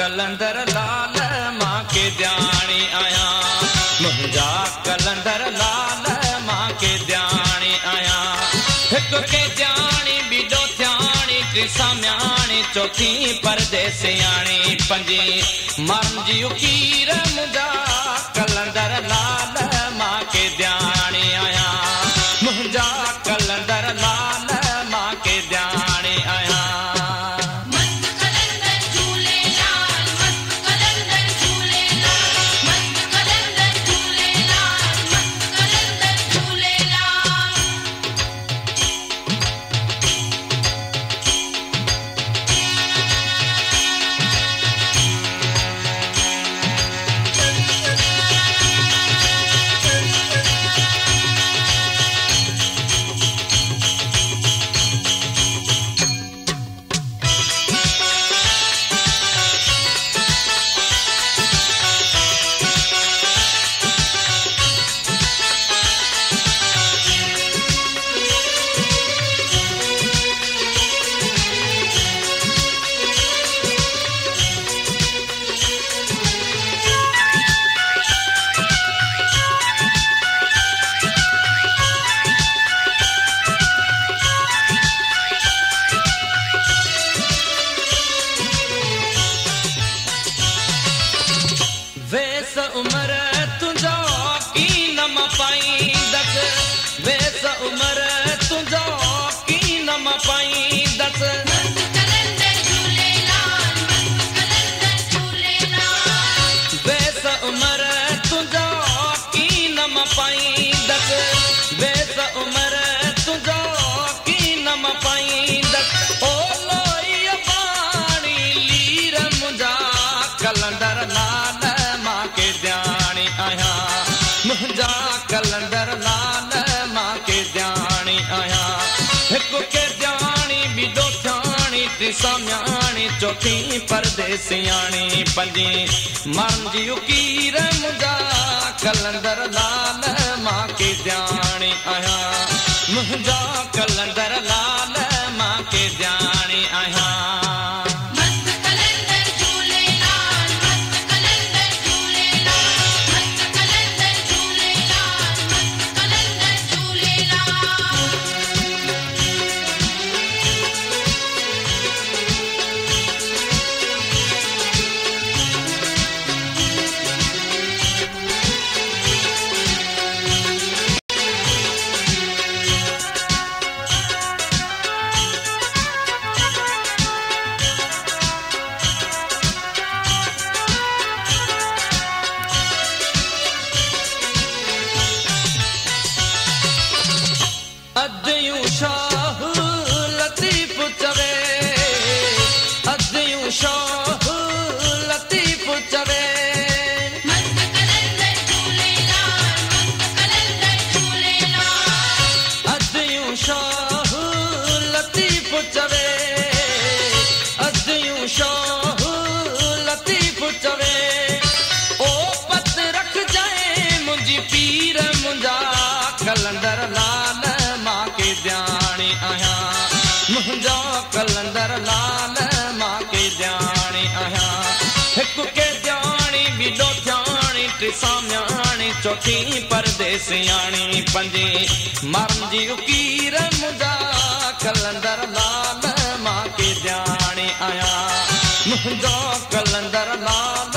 कलंदर लाल मां के ध्यानी आया मुंहिंजा कलंदर लाल मां के ध्यानी आया हिक के ध्यानी बिडो ध्यानी टिसा म्याणी चौथी परदेसियाणी पंजी मरन जी उकीर मुंहिंजा कलंदर लाल मां के ध्यानी आया मुंहिंजा कलंदर लाल मां के ध्यानी आया कलंदर लाल मां के ध्यानी आया हिक के ध्यानी बिडो ध्यानी टिसा म्याणी चौथी परदेसियाणी पंजी मरन जी उकीर मुंहिंजा कलंदर लाल मां के ध्यानी आया मुंहिंजा कलंदर लाल मां के ध्यानी आया कलंदर लाल मां के ध्यानी आया मुंहिंजा कलंदर लाल मां के ध्यानी आया हिक के ध्यानी बिडो ध्यानी टिसा म्याणी चौथी परदेसियाणी पंजी मरन जी उकीर मुंहिंजा कलंदर लाल मां के ध्यानी आया मुंहिंजा कलंदर लाल